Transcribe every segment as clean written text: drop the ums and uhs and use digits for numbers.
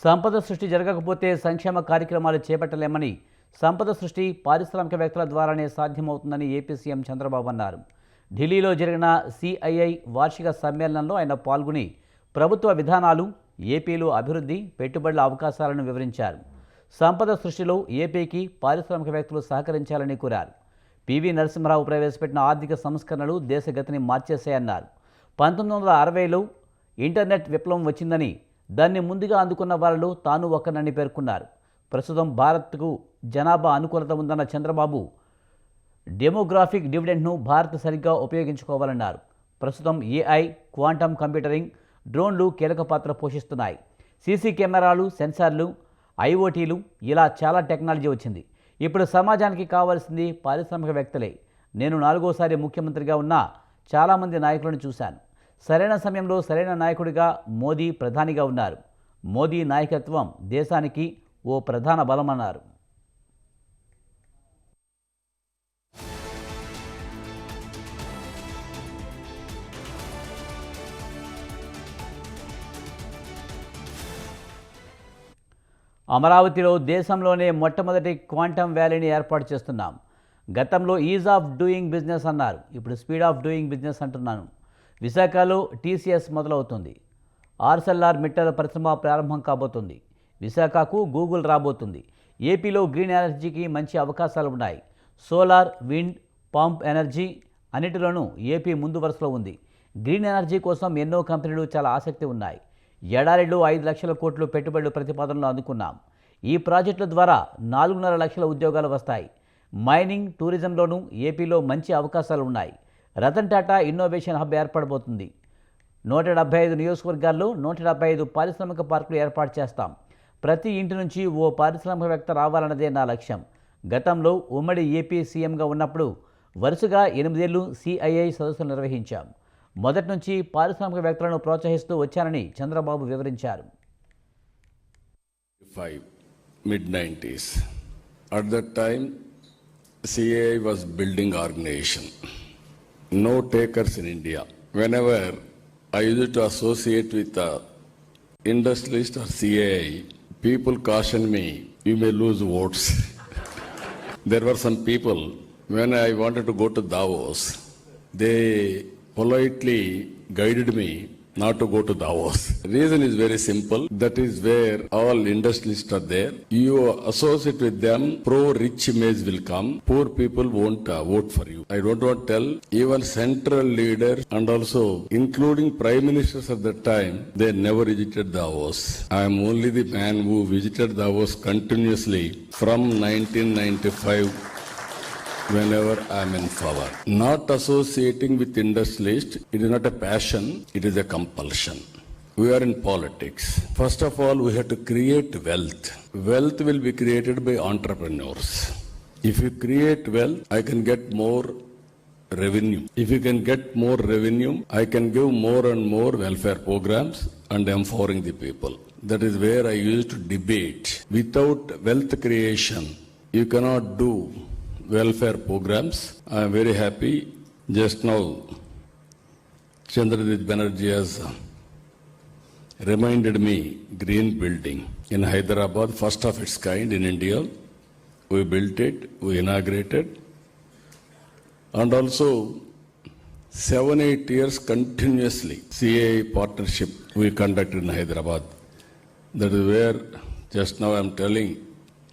సంపద సృష్టి జరగకపోతే సంక్షేమ కార్యక్రమాలు చేపట్టలేమని, సంపద సృష్టి పారిశ్రామికవేత్తల ద్వారానే సాధ్యమవుతుందని ఏపీ సీఎం చంద్రబాబు అన్నారు. ఢిల్లీలో జరిగిన సిఐఐ వార్షిక సమ్మేళనంలో ఆయన పాల్గొని ప్రభుత్వ విధానాలు, ఏపీలో అభివృద్ధి, పెట్టుబడుల అవకాశాలను వివరించారు. సంపద సృష్టిలో ఏపీకి పారిశ్రామికవేత్తలు సహకరించాలని కోరారు. పివి నరసింహారావు ప్రవేశపెట్టిన ఆర్థిక సంస్కరణలు దేశగతిని మార్చేశాయన్నారు. 1960లో ఇంటర్నెట్ విప్లవం వచ్చిందని, దాన్ని ముందుగా అందుకున్న వారిలో తాను ఒక్కనని పేర్కొన్నారు. ప్రస్తుతం భారత్కు జనాభా అనుకూలత ఉందన్న చంద్రబాబు డెమోగ్రాఫిక్ డివిడెండ్ను భారత్ సరిగ్గా ఉపయోగించుకోవాలన్నారు. ప్రస్తుతం ఏఐ, క్వాంటమ్ కంప్యూటరింగ్, డ్రోన్లు కీలక పాత్ర పోషిస్తున్నాయి. సీసీ కెమెరాలు, సెన్సార్లు, ఐఓటీలు, ఇలా చాలా టెక్నాలజీ వచ్చింది. ఇప్పుడు సమాజానికి కావాల్సింది పారిశ్రామికవేత్తలే. నేను 4వ సారి ముఖ్యమంత్రిగా ఉన్నా చాలామంది నాయకులను చూశాను. సరైన సమయంలో సరైన నాయకుడిగా మోదీ ప్రధానిగా ఉన్నారు. మోదీ నాయకత్వం దేశానికి ఓ ప్రధాన బలమన్నారు. అమరావతిలో దేశంలోనే మొట్టమొదటి క్వాంటమ్ వ్యాలీని ఏర్పాటు చేస్తున్నాం. గతంలో ఈజ్ ఆఫ్ డూయింగ్ బిజినెస్ అన్నారు, ఇప్పుడు స్పీడ్ ఆఫ్ డూయింగ్ బిజినెస్ అంటున్నాను. విశాఖలో టీసీఎస్ మొదలవుతుంది. ఆర్సెల్ఆర్ మిట్టల్ పరిశ్రమ ప్రారంభం కాబోతుంది. విశాఖకు గూగుల్ రాబోతుంది. ఏపీలో గ్రీన్ ఎనర్జీకి మంచి అవకాశాలు ఉన్నాయి. సోలార్, విండ్, పంప్ ఎనర్జీ అన్నిటిలోనూ ఏపీ ముందు వరుసలో ఉంది. గ్రీన్ ఎనర్జీ కోసం ఎన్నో కంపెనీలు చాలా ఆసక్తి ఉన్నాయి. ఏడాదిలో 5 లక్షల కోట్లు పెట్టుబడులు ప్రతిపాదనలు అందుకున్నాం. ఈ ప్రాజెక్టుల ద్వారా 4.5 లక్షల ఉద్యోగాలు వస్తాయి. మైనింగ్, టూరిజంలోనూ ఏపీలో మంచి అవకాశాలు ఉన్నాయి. రతన్ టాటా ఇన్నోవేషన్ హబ్ ఏర్పడబోతుంది. 175 నియోజకవర్గాల్లో 175 పారిశ్రామిక పార్కులు ఏర్పాటు చేస్తాం. ప్రతి ఇంటి నుంచి ఓ పారిశ్రామికవేత్త రావాలన్నదే నా లక్ష్యం. గతంలో ఉమ్మడి ఏపీ సీఎంగా ఉన్నప్పుడు వరుసగా 8 ఏళ్లు సిఐఐ సదస్సులు నిర్వహించాం. మొదటి నుంచి పారిశ్రామికవేత్తలను ప్రోత్సహిస్తూ వచ్చానని చంద్రబాబు వివరించారు. Mid-90s. At that time, CAI was building organization. No takers in India. Whenever I used to associate with a industrialist or CAI, people cautioned me, you may lose votes. There were some people, when I wanted to go to Davos, they politely guided me not to go to Davos. The reason is very simple. That is where all industrialists are there. You associate with them, pro-rich image will come. Poor people won't vote for you. I don't want to tell, even central leaders and also including prime ministers at that time, they never visited Davos. I am only the man who visited Davos continuously from 1995. Whenever I am in power. Not associating with industrialists, it is not a passion, it is a compulsion. We are in politics. First of all, we have to create wealth. Wealth will be created by entrepreneurs. If you create wealth, I can get more revenue. If you can get more revenue, I can give more and more welfare programs and empowering the people. That is where I used to debate. Without wealth creation, you cannot do welfare programs. I am very happy. Just now, Chandrajit Banerjee has reminded me, green building in Hyderabad, first of its kind in India. We built it, we inaugurated. And also, 7-8 years continuously, CAI partnership we conducted in Hyderabad. That is where, just now I am telling,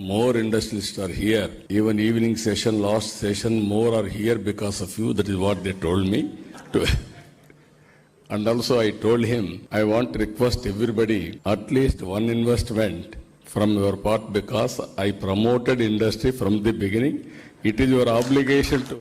more industrialists are here. Even evening session, last session, more are here because of you. That is what they told me. And also I told him, I want to request everybody, at least one investment from your part, because I promoted industry from the beginning. It is your obligation to